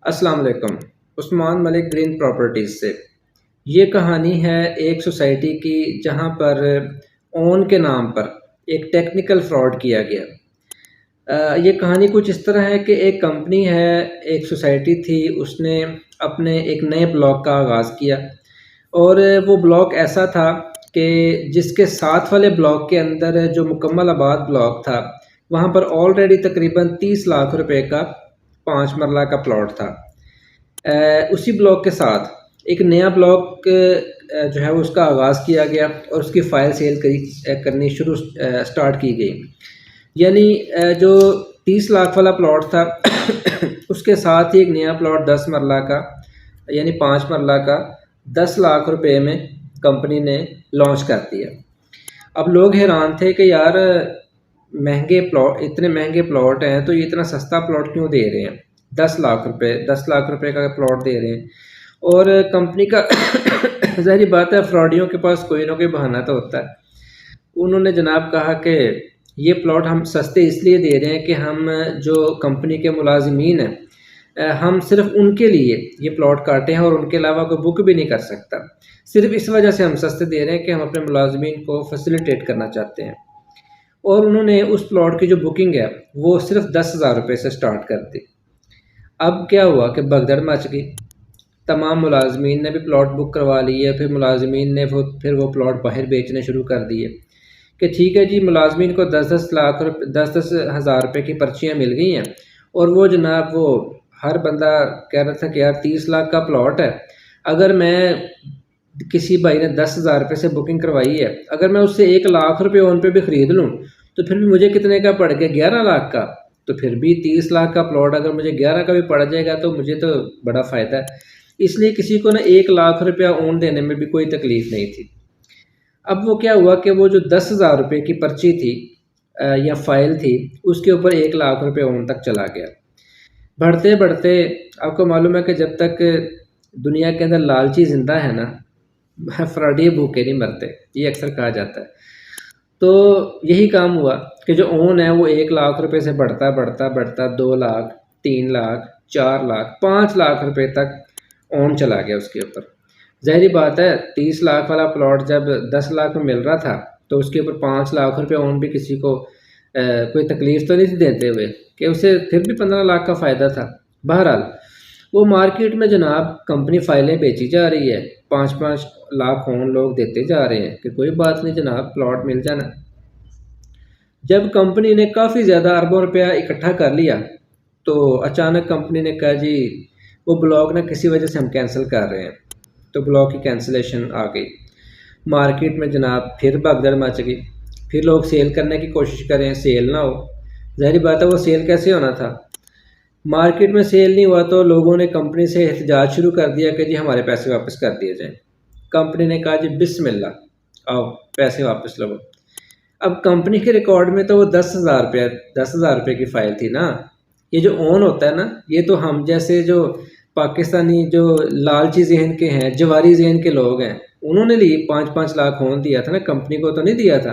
अस्सलाम वालेकुम। Usman Malik green properties से ये कहानी है एक सोसाइटी की जहाँ पर ओन के नाम पर एक टेक्निकल फ्रॉड किया गया। ये कहानी कुछ इस तरह है कि एक कंपनी है, एक सोसाइटी थी, उसने अपने एक नए ब्लॉक का आगाज़ किया और वो ब्लॉक ऐसा था कि जिसके साथ वाले ब्लॉक के अंदर जो मुकम्मल आबाद ब्लॉक था, वहाँ पर ऑलरेडी तकरीबन 30 लाख रुपए का 5 मरला का प्लॉट था। उसी ब्लॉक के साथ एक नया ब्लॉक जो है उसका आगाज़ किया गया और उसकी फ़ाइल सेल करनी स्टार्ट की गई। यानी जो 30 लाख वाला प्लॉट था उसके साथ ही एक नया प्लॉट 10 मरला का यानी 5 मरला का 10 लाख रुपए में कंपनी ने लॉन्च कर दिया। अब लोग हैरान थे कि यार महंगे प्लॉट, इतने महंगे प्लॉट हैं तो ये इतना सस्ता प्लॉट क्यों दे रहे हैं? 10 लाख रुपए का प्लॉट दे रहे हैं। और कंपनी का ज़ाहिर बात है फ्रॉडियों के पास कोई ना कोई बहाना तो होता है। उन्होंने जनाब कहा कि ये प्लॉट हम सस्ते इसलिए दे रहे हैं कि हम जो कंपनी के मुलाजिमीन हैं, हम सिर्फ उनके लिए ये प्लॉट काटे हैं और उनके अलावा कोई बुक भी नहीं कर सकता। सिर्फ इस वजह से हम सस्ते दे रहे हैं कि हम अपने मुलाजिमीन को फैसिलिटेट करना चाहते हैं। और उन्होंने उस प्लॉट की जो बुकिंग है वो सिर्फ 10,000 रुपये से स्टार्ट कर दी। अब क्या हुआ कि भगदड़ मच गई। तमाम मुलाजमीन ने भी प्लॉट बुक करवा लिए, फिर मुलाजमीन ने फिर वो प्लॉट बाहर बेचने शुरू कर दिए कि ठीक है जी, मुलाजमीन को 10-10 हज़ार रुपये की पर्चियाँ मिल गई हैं और वो जनाब वो हर बंदा कह रहा था कि यार 30 लाख का प्लॉट है, अगर मैं किसी भाई ने 10,000 रुपये से बुकिंग करवाई है, अगर मैं उससे 1 लाख रुपये ओन पे भी ख़रीद लूँ तो फिर भी मुझे कितने का पड़ गया? 11 लाख का। तो फिर भी 30 लाख का प्लॉट अगर मुझे 11 का भी पड़ जाएगा तो मुझे तो बड़ा फ़ायदा है। इसलिए किसी को ना 1 लाख रुपया ओन देने में भी कोई तकलीफ़ नहीं थी। अब वो क्या हुआ कि वो जो 10,000 रुपये की पर्ची थी या फ़ाइल थी, उसके ऊपर 1 लाख रुपये ओन तक चला गया। बढ़ते बढ़ते आपको मालूम है कि जब तक दुनिया के अंदर लालची ज़िंदा है ना, फ्रॉडी भूखे नहीं मरते, ये अक्सर कहा जाता है। तो यही काम हुआ कि जो ओन है वो 1 लाख रुपए से बढ़ता बढ़ता बढ़ता 2 लाख, 3 लाख, 4 लाख, 5 लाख रुपए तक ओन चला गया उसके ऊपर। ज़ाहिर बात है 30 लाख वाला प्लॉट जब 10 लाख में मिल रहा था तो उसके ऊपर 5 लाख रुपए ओन भी किसी को कोई तकलीफ़ तो नहीं थी देते हुए कि उसे फिर भी 15 लाख का फ़ायदा था। बहरहाल वो मार्केट में जनाब कंपनी फ़ाइलें बेची जा रही है, 5-5 लाख ओन लोग देते जा रहे हैं कि कोई बात नहीं जनाब, प्लॉट मिल जाना। जब कंपनी ने काफ़ी ज़्यादा अरबों रुपया इकट्ठा कर लिया तो अचानक कंपनी ने कहा जी वो ब्लॉक ना किसी वजह से हम कैंसिल कर रहे हैं। तो ब्लॉक की कैंसिलेशन आ गई। मार्केट में जनाब फिर भगदड़ मच गई। फिर लोग सेल करने की कोशिश करें, सेल ना हो। ज़ाहिर बात है वो सेल कैसे होना था? मार्केट में सेल नहीं हुआ तो लोगों ने कंपनी से एहतजाज शुरू कर दिया कि जी हमारे पैसे वापस कर दिए जाएँ। कंपनी ने कहा जी बिस्मिल्लाह आओ पैसे वापस लो। अब कंपनी के रिकॉर्ड में तो वो 10,000 रुपये की फ़ाइल थी ना। ये जो ओन होता है ना, ये तो हम जैसे जो पाकिस्तानी जो लालची ज़हन के हैं, जवारी ज़हन के लोग हैं, उन्होंने ली 5-5 लाख ओन दिया था ना, कंपनी को तो नहीं दिया था।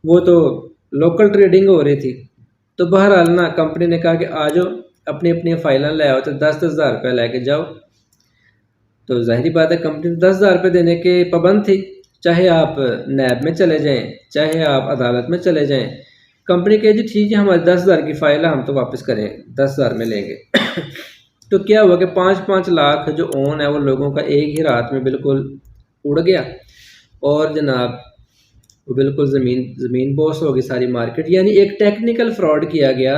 वो तो लोकल ट्रेडिंग हो रही थी। तो बहरहाल ना कंपनी ने कहा कि आ जाओ अपनी अपनी फ़ाइलें ले आओ, तो 10-10 हज़ार रुपये लेके जाओ। तो ज़ाहिर बात है कंपनी 10,000 रुपये देने के पाबंद थी, चाहे आप नैब में चले जाएं, चाहे आप अदालत में चले जाएं। कंपनी कहे जी ठीक है हमारी 10,000 की फ़ाइल है, हम तो वापस करें 10,000 में लेंगे। तो क्या हुआ कि 5-5 लाख जो ओन है वो लोगों का एक ही रात में बिल्कुल उड़ गया और जनाब वो बिल्कुल ज़मीन बोस हो गई सारी मार्केट। यानी एक टेक्निकल फ्रॉड किया गया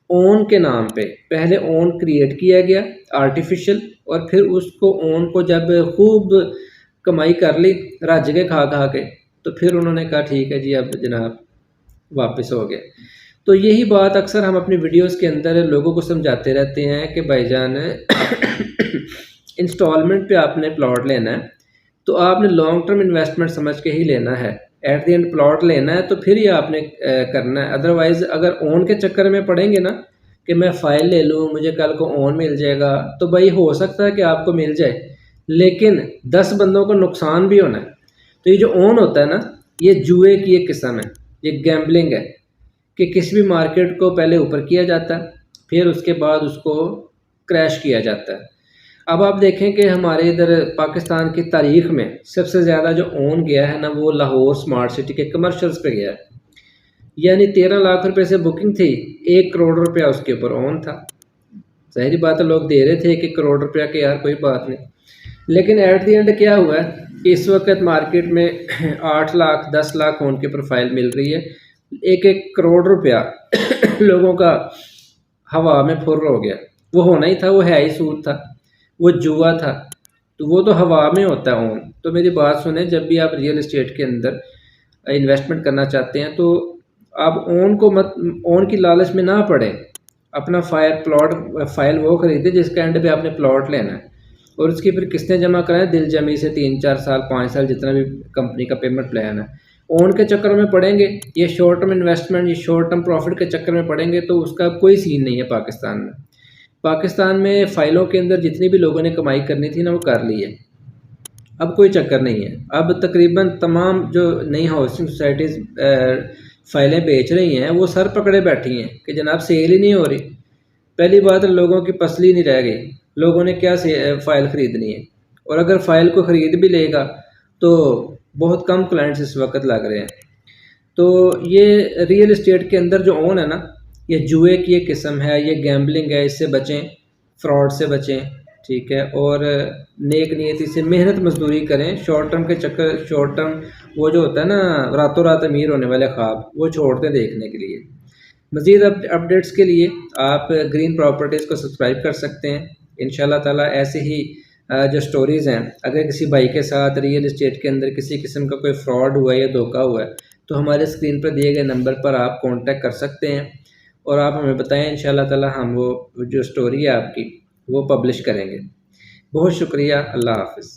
ओन के नाम पे। पहले ओन क्रिएट किया गया आर्टिफिशियल और फिर उसको ओन को जब खूब कमाई कर ली रज के खा खा के, तो फिर उन्होंने कहा ठीक है जी अब जनाब वापस हो गए। तो यही बात अक्सर हम अपनी वीडियोस के अंदर लोगों को समझाते रहते हैं कि भाईजान इंस्टॉलमेंट पे आपने प्लॉट लेना है तो आपने लॉन्ग टर्म इन्वेस्टमेंट समझ के ही लेना है। एट द एंड प्लॉट लेना है तो फिर ही आपने करना है। अदरवाइज़ अगर ओन के चक्कर में पड़ेंगे ना कि मैं फ़ाइल ले लूँ मुझे कल को ओन मिल जाएगा, तो भाई हो सकता है कि आपको मिल जाए लेकिन 10 बंदों को नुकसान भी होना है। तो ये जो ओन होता है ना, ये जुए की एक किस्म है, ये गैम्बलिंग है कि किसी भी मार्केट को पहले ऊपर किया जाता है, फिर उसके बाद उसको क्रैश किया जाता है। अब आप देखें कि हमारे इधर पाकिस्तान की तारीख में सबसे ज़्यादा जो ओन गया है ना, वो लाहौर स्मार्ट सिटी के कमर्शियल्स पे गया है। यानी 13 लाख रुपए से बुकिंग थी, 1 करोड़ रुपया उसके ऊपर ओन था। ज़ाहिर बात है, लोग दे रहे थे 1-1 करोड़ रुपया कि यार कोई बात नहीं। लेकिन एट द एंड क्या हुआ है कि इस वक्त मार्केट में 8 लाख 10 लाख ओन की प्रोफाइल मिल रही है। 1-1 करोड़ रुपया लोगों का हवा में फुर्र हो गया। वो होना ही था, वो है ही सूद था, वो जुआ था। तो वो तो हवा में होता है ओन। तो मेरी बात सुने, जब भी आप रियल एस्टेट के अंदर इन्वेस्टमेंट करना चाहते हैं तो आप ओन की लालच में ना पड़े। अपना फाइल वो खरीदे जिसका एंड पे आपने प्लॉट लेना है, और उसकी फिर किस्तें जमा कराएं दिल जमी से, 3-4 साल 5 साल जितना भी कंपनी का पेमेंट प्लान है। ओन के चक्कर में पड़ेंगे, ये शॉर्ट टर्म इन्वेस्टमेंट, ये शॉर्ट टर्म प्रॉफिट के चक्कर में पड़ेंगे तो उसका कोई सीन नहीं है पाकिस्तान में। पाकिस्तान में फ़ाइलों के अंदर जितनी भी लोगों ने कमाई करनी थी ना, वो कर ली है। अब कोई चक्कर नहीं है। अब तकरीबन तमाम जो नई हाउसिंग सोसाइटीज़ फ़ाइलें बेच रही हैं, वो सर पकड़े बैठी हैं कि जनाब सेल ही नहीं हो रही। पहली बात, लोगों की पसली नहीं रह गई, लोगों ने क्या फ़ाइल ख़रीदनी है। और अगर फ़ाइल को ख़रीद भी लेगा तो बहुत कम क्लाइंट्स इस वक्त लग रहे हैं। तो ये रियल इस्टेट के अंदर जो ओन है ना, ये जुए की एक किस्म है, ये गैम्बलिंग है, इससे बचें, फ्रॉड से बचें, ठीक है। और नेक नियति से मेहनत मजदूरी करें। शॉर्ट टर्म के चक्कर, शॉर्ट टर्म वो जो होता है ना, रातों रात अमीर होने वाले ख्वाब, वो छोड़ दें देखने के लिए। मज़ीद अपडेट्स के लिए आप ग्रीन प्रॉपर्टीज़ को सब्सक्राइब कर सकते हैं। इंशाल्लाह ताला ऐसे ही जो स्टोरीज़ हैं, अगर किसी भाई के साथ रियल इस्टेट के अंदर किसी किस्म का कोई फ्रॉड हुआ है या धोखा हुआ है, तो हमारे स्क्रीन पर दिए गए नंबर पर आप कांटेक्ट कर सकते हैं और आप हमें बताएं। इंशाल्लाह ताला हम वो जो स्टोरी है आपकी, वो पब्लिश करेंगे। बहुत शुक्रिया। अल्लाह हाफ़िज़।